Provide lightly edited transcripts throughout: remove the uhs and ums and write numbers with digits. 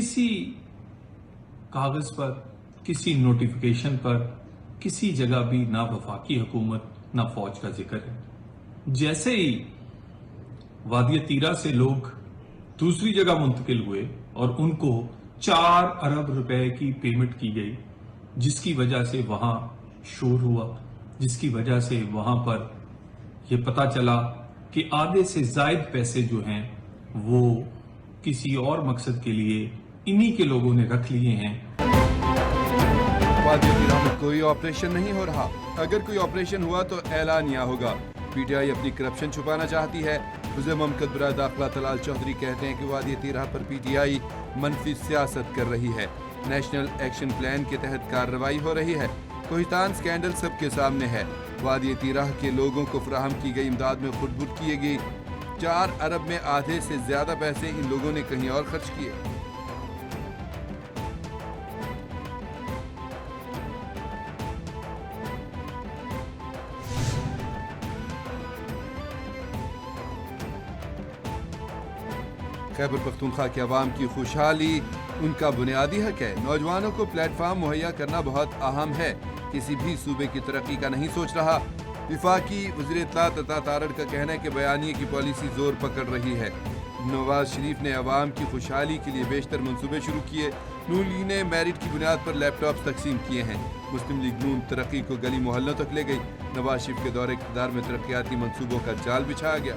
किसी कागज पर, किसी नोटिफिकेशन पर, किसी जगह भी ना वफाकी हुकूमत ना फौज का जिक्र है। जैसे ही वादी तीरा से लोग दूसरी जगह मुंतकिल हुए और उनको 4 अरब रुपए की पेमेंट की गई, जिसकी वजह से वहां शोर हुआ, जिसकी वजह से वहां पर यह पता चला कि आधे से जायद पैसे जो हैं वो किसी और मकसद के लिए इन्हीं के लोगों ने रख लिए हैं। वादी तीरा में कोई ऑपरेशन नहीं हो रहा। अगर कोई ऑपरेशन हुआ तो ऐलानिया होगा। पीटीआई अपनी करप्शन छुपाना चाहती है। वज़ीर ममलकत बराए दाखिला तलाल चौधरी कहते हैं कि वादी तीरा पर पीटीआई मनफी सियासत कर रही है। नेशनल एक्शन प्लान के तहत कार्रवाई हो रही है। कोहिस्तान स्कैंडल सबके सामने है। वादी तीरा के लोगों को फराहम की गई इमदाद में खुदबुद किए गई 4 अरब में आधे से ज्यादा पैसे इन लोगों ने कहीं और खर्च किए। खैबर पख्तूनख्वा के अवाम की खुशहाली उनका बुनियादी हक है। नौजवानों को प्लेटफॉर्म मुहैया करना बहुत अहम है। किसी भी सूबे की तरक्की का नहीं सोच रहा। विफाकी वज़ीर इत्तलात अता तारड़ का कहना है कि बयानिए की पॉलिसी जोर पकड़ रही है। नवाज शरीफ ने अवाम की खुशहाली के लिए बेशतर मंसूबे शुरू किए। नून लीग ने मेरिट की बुनियाद पर लैपटॉप तकसीम किए हैं। मुस्लिम लीग नून तरक्की को गली मोहल्लों तक ले गई। नवाज शरीफ के दौरे इक़्तिदार में तरक्याती मंसूबों का जाल बिछाया गया।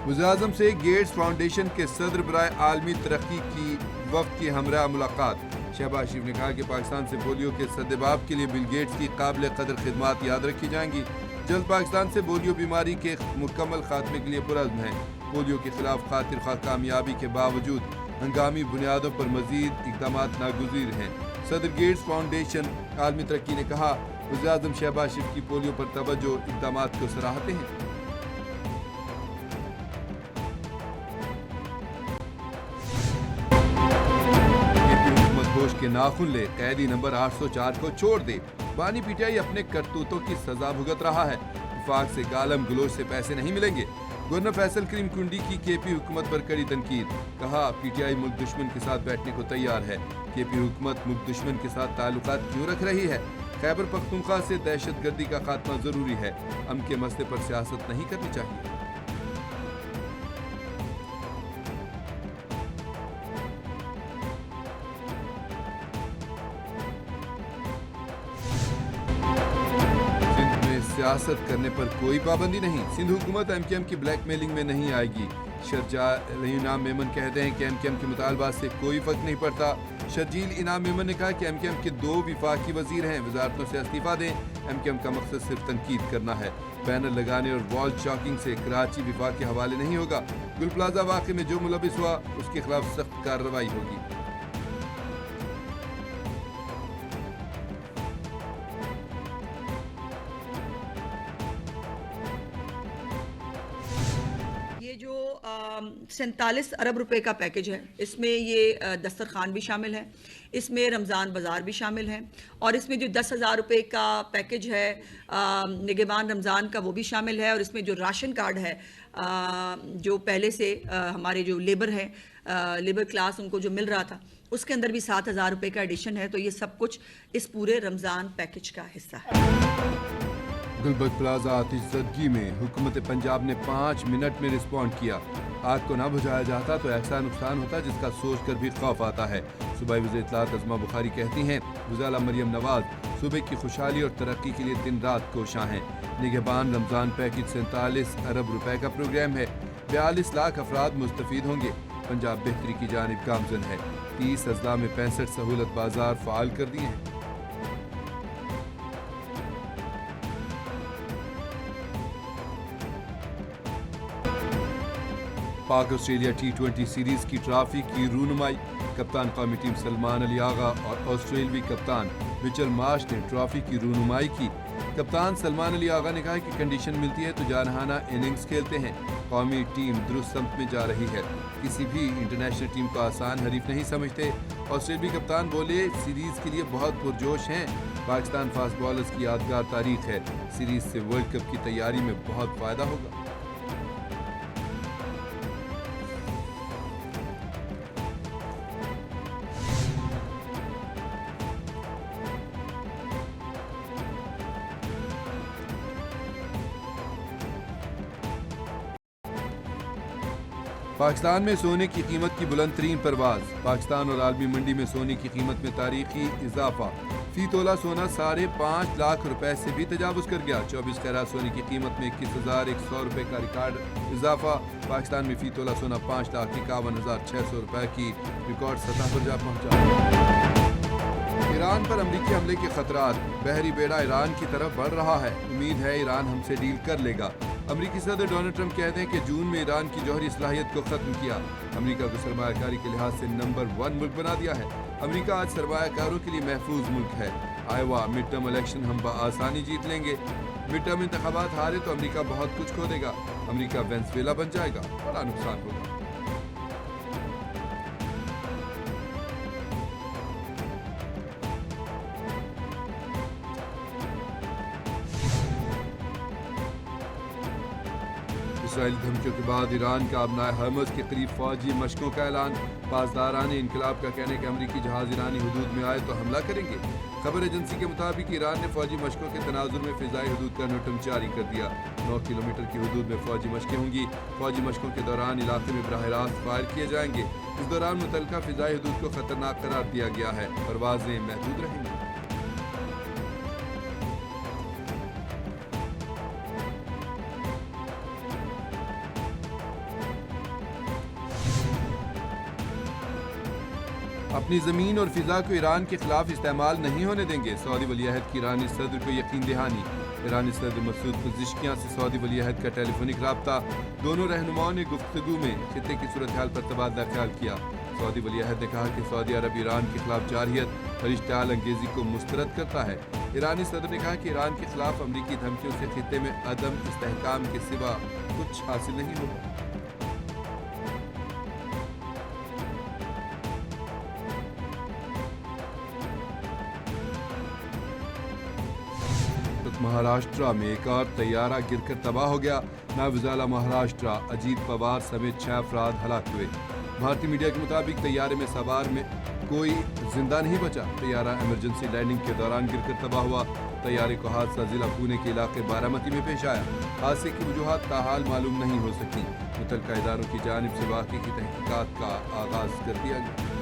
वज़ीर-ए-आज़म से गेट्स फाउंडेशन के सदर बराए आलमी तरक्की की वफ़द की हमरा मुलाकात। शहबाज शरीफ ने कहा कि पाकिस्तान से पोलियो के सद्देबाब के लिए बिल गेट्स की काबिल कदर खिदमात याद रखी जाएंगी। जल्द पाकिस्तान से पोलियो बीमारी के मुकम्मल खात्मे के लिए पुरअज़्म है। पोलियो के खिलाफ खातिर खा कामयाबी के बावजूद हंगामी बुनियादों पर मजीद इक़दाम नागुज़ीर हैं। सदर गेट्स फाउंडेशन आलमी तरक्की ने कहा, वज़ीर-ए-आज़म शहबाज शरीफ की पोलियो पर तवज्जो इक़दामात को सराहते हैं। होश के नाखून ले, कैदी नंबर 804 को छोड़ दे। बानी पीटीआई अपने करतूतों की सजा भुगत रहा है। वफाक से गालम गलोच से पैसे नहीं मिलेंगे। गवर्नर फैसल करीम कुंडी की केपी हुकूमत पर कड़ी तनकीद। कहा, पीटीआई मुल्क दुश्मन के साथ बैठने को तैयार है। केपी हुकूमत मुल्क दुश्मन के साथ ताल्लुकात क्यों रख रही है? खैबर पख्तूनख्वा से दहशतगर्दी का खात्मा जरूरी है। अमन के मसले पर सियासत नहीं करनी चाहिए। सियासत करने पर कोई पाबंदी नहीं। सिंध हुकूमत एमकेएम की ब्लैकमेलिंग में नहीं आएगी। शरजील इनाम मेमन कहते हैं कि एमकेएम के मुतालबात से कोई फर्क नहीं पड़ता। शरजील इनाम मेमन ने कहा कि एमकेएम के 2 विफाकी वजीर हैं, वजारतों से इस्तीफा दें। एमकेएम का मकसद सिर्फ तनकीद करना है। बैनर लगाने और वॉल चॉकिंग से कराची विफाक के हवाले नहीं होगा। गुल प्लाजा वाक़े में जो मुलविस हुआ उसके खिलाफ सख्त कार्रवाई होगी। ये जो 47 अरब रुपए का पैकेज है, इसमें ये दस्तरखान भी शामिल है, इसमें रमज़ान बाज़ार भी शामिल है, और इसमें जो 10,000 रुपए का पैकेज है निगहबान रमज़ान का, वो भी शामिल है। और इसमें जो राशन कार्ड है जो पहले से हमारे जो लेबर है, लेबर क्लास, उनको जो मिल रहा था, उसके अंदर भी 7,000 रुपए का एडिशन है। तो ये सब कुछ इस पूरे रमज़ान पैकेज का हिस्सा है। गुलबर्ग प्लाजा आतिशज़दगी में हुकूमत पंजाब ने 5 मिनट में रिस्पॉन्ड किया। आग को ना बुझाया जाता तो ऐसा नुकसान होता जिसका सोच कर भी खौफ आता है। सूबाई वज़ीर इत्तलात अज़मा बुखारी कहती हैं, वज़ीर मरियम नवाज सूबे की खुशहाली और तरक्की के लिए दिन रात कोशां हैं। निगहबान रमज़ान पैकेज 47 अरब रुपए का प्रोग्राम है। 42 लाख अफराद मुस्तफीद होंगे। पंजाब बेहतरी की जानिब गामज़न है। 30 अजला में 65 सहूलत बाजार फ़ाल कर दिए हैं। पाक ऑस्ट्रेलिया T20 सीरीज की ट्रॉफी की रूनुमाई। कप्तान कौमी टीम सलमान अली आगा और ऑस्ट्रेलवी कप्तान मिचेल मार्श ने ट्रॉफी की रूनुमाई की। कप्तान सलमान अली आगा ने कहा कि कंडीशन मिलती है तो जानहाना इनिंग्स खेलते हैं। कौमी टीम दुरुस्त समत में जा रही है। किसी भी इंटरनेशनल टीम को आसान हरीफ नहीं समझते। ऑस्ट्रेलवी कप्तान बोले, सीरीज के लिए बहुत पुरजोश हैं। पाकिस्तान फास्ट बॉलर्स की यादगार तारीख है। सीरीज से वर्ल्ड कप की तैयारी में बहुत फायदा होगा। پاکستان میں سونے کی قیمت کی بلند ترین پرواز، پاکستان اور عالمی منڈی میں سونے کی قیمت میں تاریخی اضافہ، فی تولہ سونا 5.5 لاکھ روپے سے بھی تجاوز کر گیا، 24 کیرات سونے کی قیمت میں 21,100 روپے کا ریکارڈ اضافہ، پاکستان میں فی تولہ سونا 5,51,600 روپے کی ریکارڈ سطح پر جا پہنچا۔ ایران پر امریکی حملے کے خطرات، بحری بیڑا ایران کی طرف بڑھ رہا ہے، امید ہے ایران ہم سے ڈیل کر لے گا۔ امریکی صدر ڈونلڈ ٹرمپ کہتے ہیں کہ جون میں ایران کی جوہری صلاحیت کو ختم کیا، امریکہ کو سرمایہ کاری کے لحاظ سے نمبر 1 ملک بنا دیا ہے، امریکہ آج سرمایہ کاروں کے لیے محفوظ ملک ہے، آئیوا مڈ ٹرم الیکشن ہم بآسانی جیت لیں گے، مڈ ٹرم انتخابات ہارے تو امریکہ بہت کچھ کھو دے گا، امریکہ وینزویلا بن جائے گا، بڑا نقصان ہوگا۔ اسرائیلی دھمکیوں کے بعد ایران کا ابنائے حرمز کے قریب فوجی مشقوں کا اعلان، پاسداران انقلاب کا کہنے کہ امریکی جہاز ایرانی حدود میں آئے تو حملہ کریں گے۔ خبر ایجنسی کے مطابق ایران نے فوجی مشقوں کے تناظر میں فضائی حدود کا نوٹم جاری کر دیا، 9 کلومیٹر کی حدود میں فوجی مشقیں ہوں گی، فوجی مشقوں کے دوران علاقے میں براہ راست فائر کیے جائیں گے، اس دوران متعلقہ فضائی حدود کو خطرناک قرار دیا گیا ہے، پروازیں محدود رہیں گی۔ اپنی زمین اور فضا کو ایران کے خلاف استعمال نہیں ہونے دیں گے، سعودی ولی عہد کی ایرانی صدر کو یقین دہانی، ایرانی صدر مسعود پزشکیان سے سعودی ولی عہد کا ٹیلی فونک رابطہ، دونوں رہنماؤں نے گفتگو میں خطے کی صورتحال پر تبادلہ خیال کیا، سعودی ولی عہد نے کہا کہ سعودی عرب ایران کے خلاف جارحیت اور اشتعال انگیزی کو مسترد کرتا ہے، ایرانی صدر نے کہا کہ ایران کے خلاف امریکی دھمکیوں سے خطے میں عدم استحکام کے سوا کچھ حاصل نہیں ہوگا۔ مہاراشٹرا میں ایک اور طیارہ گر کر تباہ ہو گیا، نائب ضلع مہاراشٹرا اجیت پوار سمیت 6 افراد ہلاک ہوئے، بھارتی میڈیا کے مطابق طیارے میں سوار میں کوئی زندہ نہیں بچا، طیارہ ایمرجنسی لینڈنگ کے دوران گر کر تباہ ہوا، طیارے کو حادثہ ضلع پونے کے علاقے بارامتی میں پیش آیا، حادثے کی وجوہات تاحال معلوم نہیں ہو سکی، متعلقہ اداروں کی جانب سے واقعے کی تحقیقات کا آغاز کر دیا گیا۔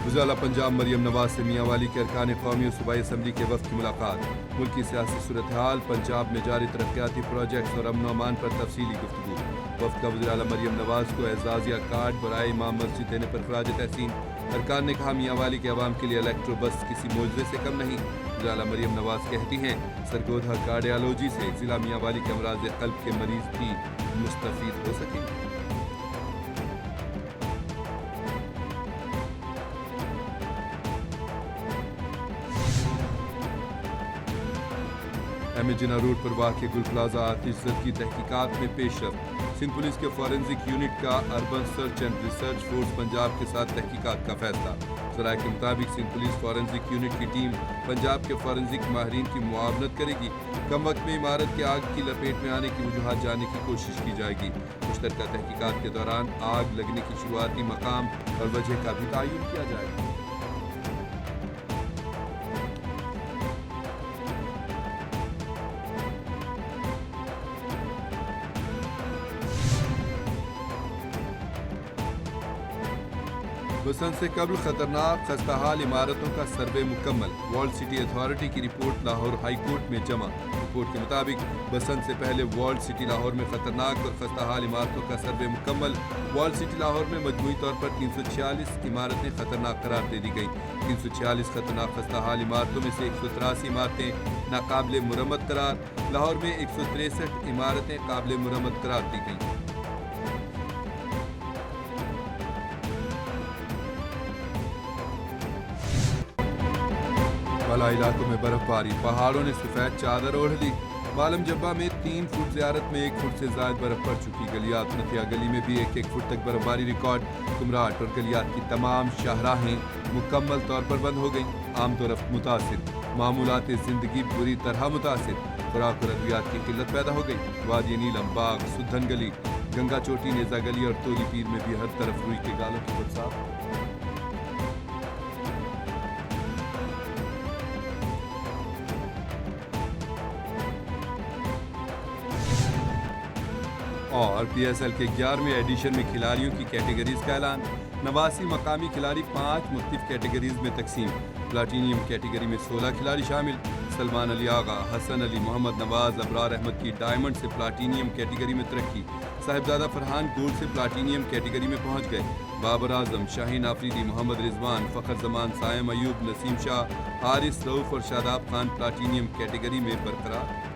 وزیر پنجاب مریم نواز سے میاں والی کے ارکان قومی اور صوبائی اسمبلی کے وفد کی ملاقات، ملکی سیاسی صورتحال، پنجاب میں جاری ترقیاتی پروجیکٹس اور امن و امان پر تفصیلی گفتگو، وفد کا وزیر اعلیٰ مریم نواز کو اعزازیہ کارڈ برائے امام مسجد دینے پر خراج تحسین، ارکان نے کہا میاں والی کے عوام کے لیے الیکٹرو بس کسی معجزے سے کم نہیں، وزیر اعلیٰ مریم نواز کہتی ہیں سرگودھا کارڈیالوجی سے ضلع میاں والی کے امراض قلب کے مریض بھی مستفید ہو سکیں گے۔ ایم اے جناح روڈ پر واقع گل پلازہ آتش زد کی تحقیقات میں پیش رفت، سندھ پولیس کے فورنزک یونٹ کا urban search and research force Punjab کے ساتھ تحقیقات کا فیصلہ، ذرائع کے مطابق سندھ پولیس فورنزک یونٹ کی ٹیم پنجاب کے فورنزک ماہرین کی معاونت کرے گی، کم وقت میں عمارت کے آگ کی لپیٹ میں آنے کی وجوہات جاننے کی کوشش کی جائے گی، مشترکہ تحقیقات کے دوران آگ لگنے کی شروعاتی مقام اور وجہ کا بھی تعین کیا جائے گا۔ بسنت سے قبل خطرناک خستہ حال عمارتوں کا سروے مکمل، ورلڈ سٹی اتھارٹی کی رپورٹ لاہور ہائی کورٹ میں جمع، رپورٹ کے مطابق بسنت سے پہلے ورلڈ سٹی لاہور میں خطرناک اور خستہ حال عمارتوں کا سروے مکمل، ورلڈ سٹی لاہور میں مجموعی طور پر 346 عمارتیں خطرناک قرار دے دی گئیں، 346 خطرناک خستہ حال عمارتوں میں سے 183 عمارتیں ناقابل مرمت قرار، لاہور میں 163 عمارتیں قابل مرمت قرار دی گئیں۔ بالا علاقوں میں برف باری، پہاڑوں نے سفید چادر اوڑھ لی، بالم جبہ میں 3 فٹ زیارت میں 1 فٹ سے زائد برف پڑ چکی، گلیات متھیا گلی میں بھی 1 فٹ تک برف باری ریکارڈ، کمراٹ اور گلیات کی تمام شاہراہیں مکمل طور پر بند ہو گئیں، عام و رفت متاثر، معمولات زندگی بری طرح متاثر، خوراک اور ادویات کی قلت پیدا ہو گئی، وادی نیلم، باغ، سدھن گلی، गंगा चोटी, नेजा गली और तोरी पीर में भी हर तरफ रुई के गालों की बरसात। और PSL के 11वें एडिशन में खिलाड़ियों की कैटेगरीज का ऐलान। 89 मकामी खिलाड़ी 5 मुख्तलिफ कैटेगरीज में तकसीम। प्लाटीनियम कैटेगरी में 16 खिलाड़ी शामिल। सलमान अली आगा, हसन अली, मोहम्मद नवाज, अबरार अहमद की डायमंड से प्लाटीनियम कैटेगरी में तरक्की। साहिबजादा फरहान गोल्ड से प्लाटीनियम कैटेगरी में पहुंच गए। बाबर आजम, शाहीन आफरीदी, मोहम्मद रिजवान, फ़खर जमान, सायम अयूब, नसीम शाह, हारिस रऊफ और शादाब खान प्लाटीनियम कैटेगरी में बरकरार।